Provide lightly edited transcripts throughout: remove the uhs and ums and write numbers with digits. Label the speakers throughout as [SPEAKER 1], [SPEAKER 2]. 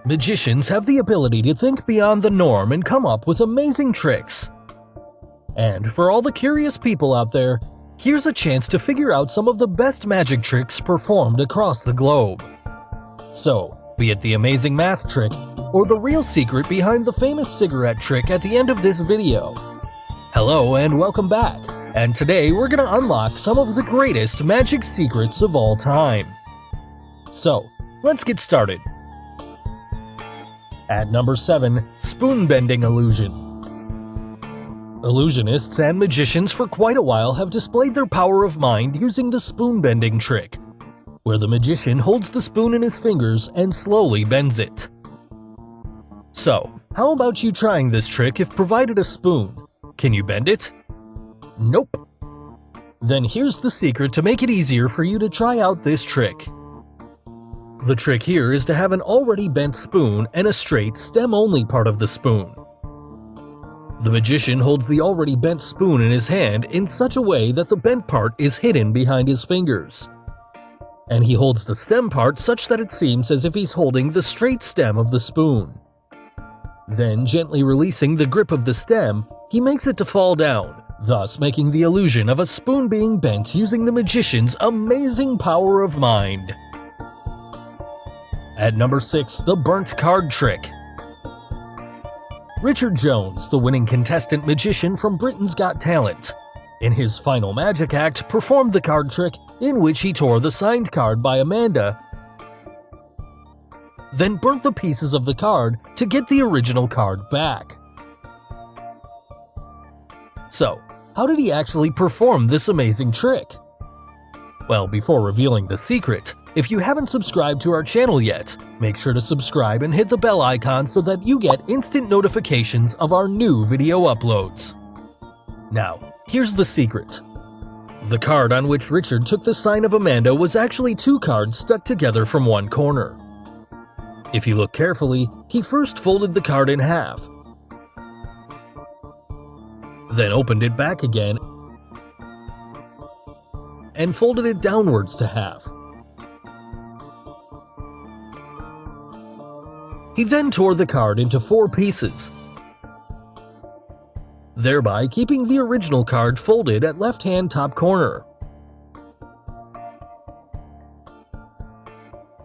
[SPEAKER 1] Magicians have the ability to think beyond the norm and come up with amazing tricks. And for all the curious people out there, here's a chance to figure out some of the best magic tricks performed across the globe. So, be it the amazing math trick, or the real secret behind the famous cigarette trick at the end of this video. Hello and welcome back, and today we're gonna unlock some of the greatest magic secrets of all time. So, let's get started. At number 7, Spoon Bending Illusion. Illusionists and magicians for quite a while have displayed their power of mind using the spoon bending trick, where the magician holds the spoon in his fingers and slowly bends it. So, how about you trying this trick if provided a spoon? Can you bend it? Nope. Then here's the secret to make it easier for you to try out this trick. The trick here is to have an already bent spoon and a straight stem-only part of the spoon. The magician holds the already bent spoon in his hand in such a way that the bent part is hidden behind his fingers. And he holds the stem part such that it seems as if he's holding the straight stem of the spoon. Then, gently releasing the grip of the stem, he makes it to fall down, thus making the illusion of a spoon being bent using the magician's amazing power of mind. At number 6, the Burnt Card Trick. Richard Jones, the winning contestant magician from Britain's Got Talent, in his final magic act performed the card trick in which he tore the signed card by Amanda, then burnt the pieces of the card to get the original card back. So, how did he actually perform this amazing trick? Well, before revealing the secret, if you haven't subscribed to our channel yet, make sure to subscribe and hit the bell icon so that you get instant notifications of our new video uploads. Now, here's the secret. The card on which Richard took the sign of Amanda was actually 2 cards stuck together from one corner. If you look carefully, he first folded the card in half, then opened it back again and folded it downwards to half. He then tore the card into 4 pieces, thereby keeping the original card folded at left-hand top corner.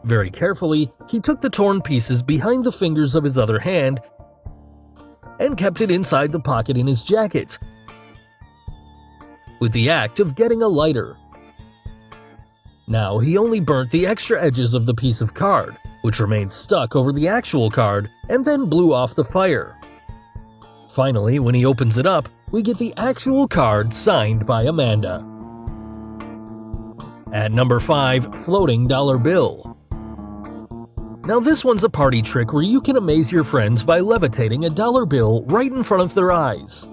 [SPEAKER 1] Very carefully, he took the torn pieces behind the fingers of his other hand and kept it inside the pocket in his jacket, with the act of getting a lighter. Now he only burnt the extra edges of the piece of card, which remained stuck over the actual card, and then blew off the fire. Finally, when he opens it up, we get the actual card signed by Amanda. At number 5, Floating Dollar Bill. Now this one's a party trick where you can amaze your friends by levitating a dollar bill right in front of their eyes.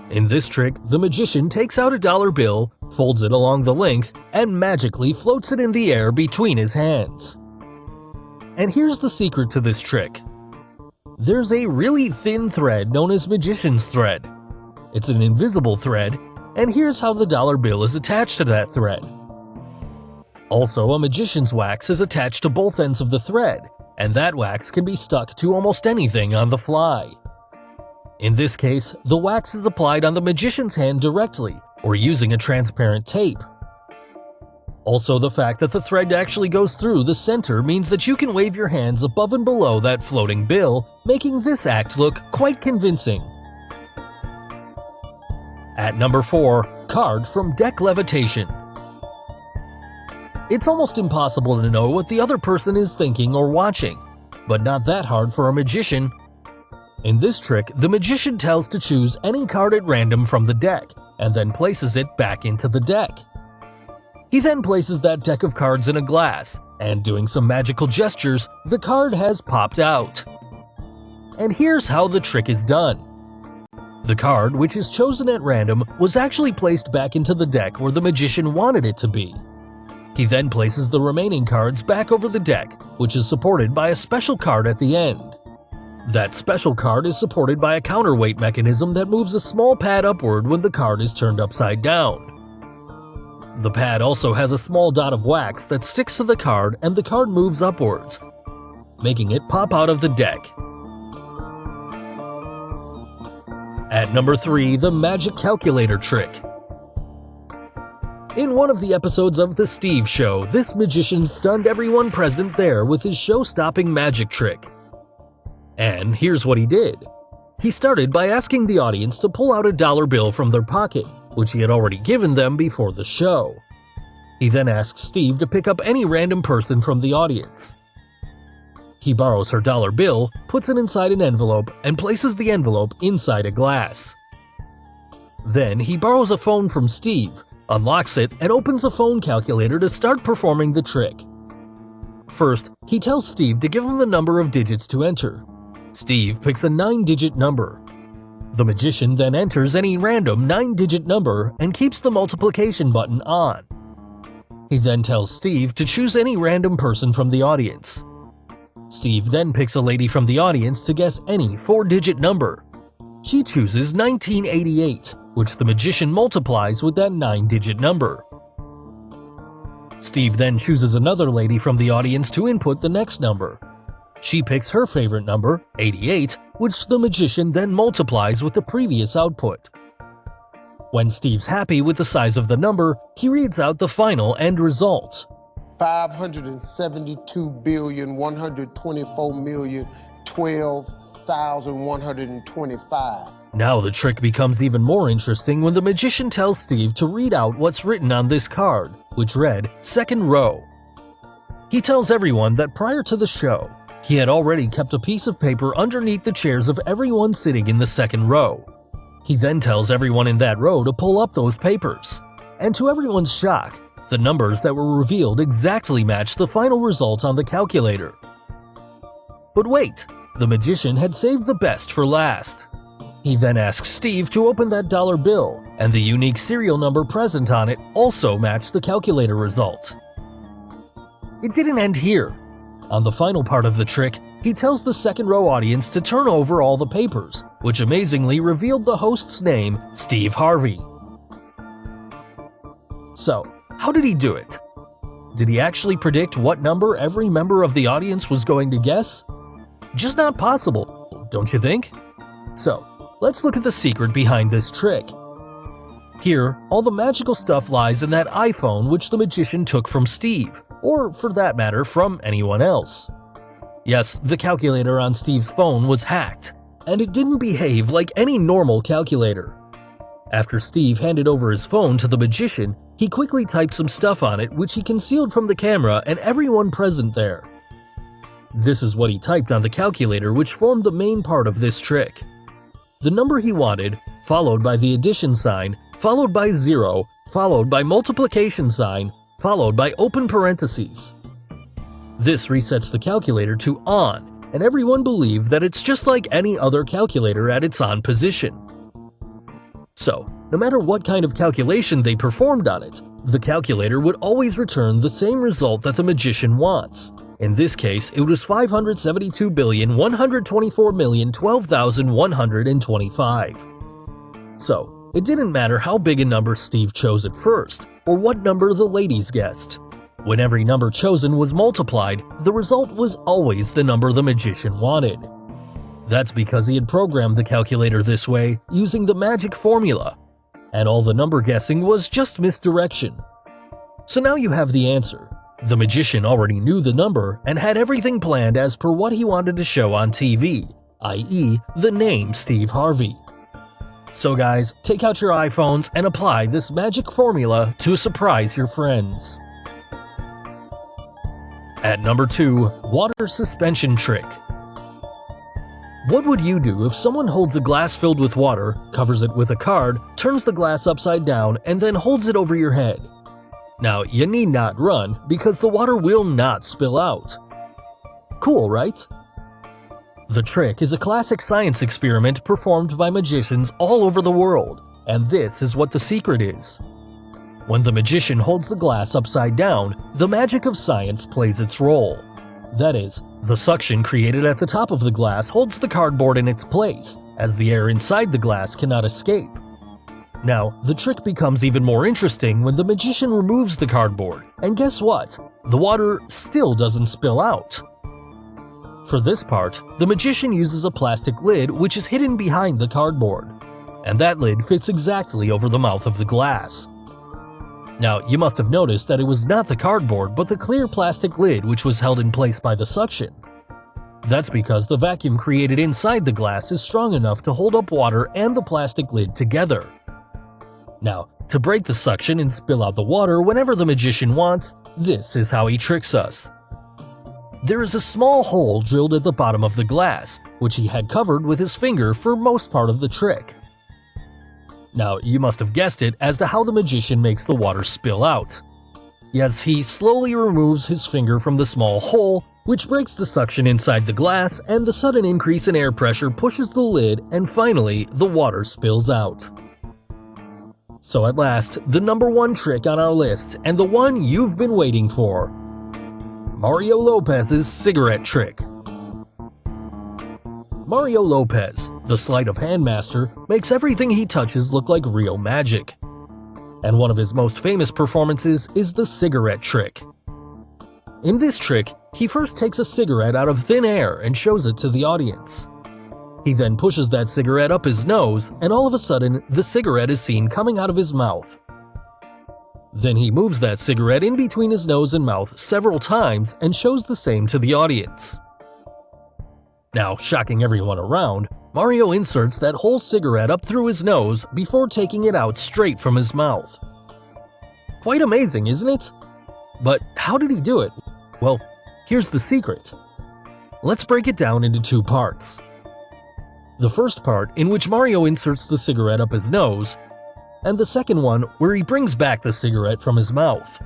[SPEAKER 1] In this trick, the magician takes out a dollar bill, folds it along the length, and magically floats it in the air between his hands. And here's the secret to this trick. There's a really thin thread known as magician's thread. It's an invisible thread, and here's how the dollar bill is attached to that thread. Also, a magician's wax is attached to both ends of the thread, and that wax can be stuck to almost anything on the fly. In this case, the wax is applied on the magician's hand directly, or using a transparent tape. Also, the fact that the thread actually goes through the center means that you can wave your hands above and below that floating bill, making this act look quite convincing. At number 4, Card from Deck Levitation. It's almost impossible to know what the other person is thinking or watching, but not that hard for a magician. In this trick, the magician tells to choose any card at random from the deck, and then places it back into the deck. He then places that deck of cards in a glass, and doing some magical gestures, the card has popped out. And here's how the trick is done. The card, which is chosen at random, was actually placed back into the deck where the magician wanted it to be. He then places the remaining cards back over the deck, which is supported by a special card at the end. That special card is supported by a counterweight mechanism that moves a small pad upward when the card is turned upside down. The pad also has a small dot of wax that sticks to the card and the card moves upwards. making it pop out of the deck. At number 3, the magic calculator trick. In one of the episodes of The Steve Show, this magician stunned everyone present there with his show-stopping magic trick. And here's what he did. He started by asking the audience to pull out a dollar bill from their pocket, which he had already given them before the show. He then asked Steve to pick up any random person from the audience. He borrows her dollar bill, puts it inside an envelope, and places the envelope inside a glass. Then he borrows a phone from Steve, unlocks it, and opens a phone calculator to start performing the trick. First, he tells Steve to give him the number of digits to enter. Steve picks a 9-digit number. The magician then enters any random 9-digit number and keeps the multiplication button on. He then tells Steve to choose any random person from the audience. Steve then picks a lady from the audience to guess any 4-digit number. She chooses 1988, which the magician multiplies with that 9-digit number. Steve then chooses another lady from the audience to input the next number. She picks her favorite number, 88, which the magician then multiplies with the previous output. When Steve's happy with the size of the number, he reads out the final end result.
[SPEAKER 2] 572,124,012,125.
[SPEAKER 1] Now the trick becomes even more interesting when the magician tells Steve to read out what's written on this card, which read, "Second row." He tells everyone that prior to the show, he had already kept a piece of paper underneath the chairs of everyone sitting in the second row. He then tells everyone in that row to pull up those papers. And to everyone's shock, the numbers that were revealed exactly matched the final result on the calculator. But wait, the magician had saved the best for last. He then asks Steve to open that dollar bill, and the unique serial number present on it also matched the calculator result. It didn't end here. On the final part of the trick, he tells the second row audience to turn over all the papers, which amazingly revealed the host's name, Steve Harvey. So, how did he do it? Did he actually predict what number every member of the audience was going to guess? Just not possible, don't you think? So, let's look at the secret behind this trick. Here, all the magical stuff lies in that iPhone which the magician took from Steve, or for that matter, from anyone else. Yes, the calculator on Steve's phone was hacked, and it didn't behave like any normal calculator. After Steve handed over his phone to the magician, he quickly typed some stuff on it which he concealed from the camera and everyone present there. This is what he typed on the calculator which formed the main part of this trick. The number he wanted, followed by the addition sign, followed by 0, followed by multiplication sign, followed by open parentheses. This resets the calculator to on, and everyone believed that it's just like any other calculator at its on position. So, no matter what kind of calculation they performed on it, the calculator would always return the same result that the magician wants. In this case, it was 572,124,012,125. So, it didn't matter how big a number Steve chose at first, or what number the ladies guessed. When every number chosen was multiplied, the result was always the number the magician wanted. That's because he had programmed the calculator this way using the magic formula, and all the number guessing was just misdirection. So now you have the answer. The magician already knew the number and had everything planned as per what he wanted to show on TV, i.e. the name Steve Harvey. So guys, take out your iPhones and apply this magic formula to surprise your friends. At number 2, water suspension trick. What would you do if someone holds a glass filled with water, covers it with a card, turns the glass upside down, and then holds it over your head? Now, you need not run, because the water will not spill out. Cool, right? The trick is a classic science experiment performed by magicians all over the world, and this is what the secret is. When the magician holds the glass upside down, the magic of science plays its role. That is, the suction created at the top of the glass holds the cardboard in its place, as the air inside the glass cannot escape. Now, the trick becomes even more interesting when the magician removes the cardboard, and guess what? The water still doesn't spill out. For this part, the magician uses a plastic lid which is hidden behind the cardboard, and that lid fits exactly over the mouth of the glass. Now, you must have noticed that it was not the cardboard but the clear plastic lid which was held in place by the suction. That's because the vacuum created inside the glass is strong enough to hold up water and the plastic lid together. Now, to break the suction and spill out the water whenever the magician wants, this is how he tricks us. There is a small hole drilled at the bottom of the glass, which he had covered with his finger for most part of the trick. Now, you must have guessed it as to how the magician makes the water spill out. Yes, he slowly removes his finger from the small hole, which breaks the suction inside the glass, and the sudden increase in air pressure pushes the lid, and finally, the water spills out. So at last, the number one trick on our list, and the one you've been waiting for: Mario Lopez's cigarette trick. Mario Lopez, the sleight of hand master, makes everything he touches look like real magic. And one of his most famous performances is the cigarette trick. In this trick, he first takes a cigarette out of thin air and shows it to the audience. He then pushes that cigarette up his nose, and all of a sudden, the cigarette is seen coming out of his mouth. Then he moves that cigarette in between his nose and mouth several times and shows the same to the audience. Now, shocking everyone around, Mario inserts that whole cigarette up through his nose before taking it out straight from his mouth. Quite amazing, isn't it? But how did he do it? Well, here's the secret. Let's break it down into two parts. The first part, in which Mario inserts the cigarette up his nose, and the second one where he brings back the cigarette from his mouth.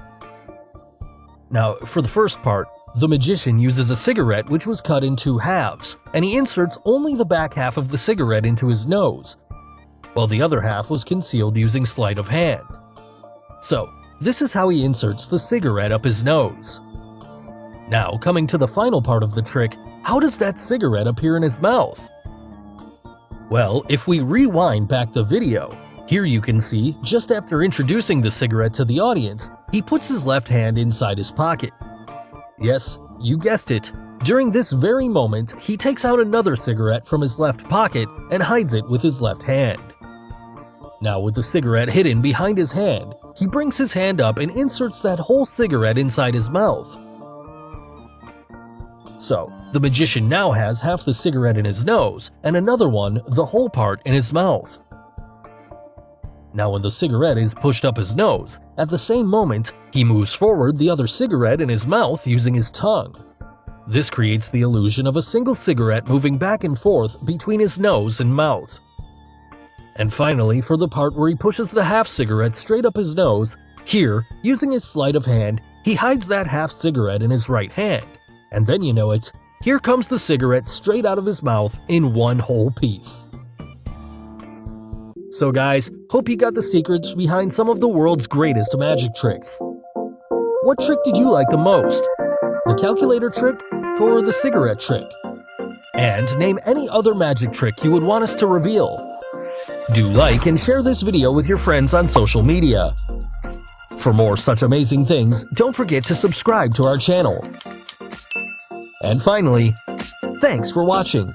[SPEAKER 1] Now, for the first part, the magician uses a cigarette which was cut in two halves, and he inserts only the back half of the cigarette into his nose, while the other half was concealed using sleight of hand. So, this is how he inserts the cigarette up his nose. Now, coming to the final part of the trick, how does that cigarette appear in his mouth? Well, if we rewind back the video, here you can see, just after introducing the cigarette to the audience, he puts his left hand inside his pocket. Yes, you guessed it. During this very moment, he takes out another cigarette from his left pocket and hides it with his left hand. Now, with the cigarette hidden behind his hand, he brings his hand up and inserts that whole cigarette inside his mouth. So, the magician now has half the cigarette in his nose and another one, the whole part, in his mouth. Now, when the cigarette is pushed up his nose, at the same moment, he moves forward the other cigarette in his mouth using his tongue. This creates the illusion of a single cigarette moving back and forth between his nose and mouth. And finally, for the part where he pushes the half cigarette straight up his nose, here, using his sleight of hand, he hides that half cigarette in his right hand. And then you know it, here comes the cigarette straight out of his mouth in one whole piece. So guys, hope you got the secrets behind some of the world's greatest magic tricks. What trick did you like the most? The calculator trick or the cigarette trick? And name any other magic trick you would want us to reveal. Do like and share this video with your friends on social media. For more such amazing things, don't forget to subscribe to our channel. And finally, thanks for watching.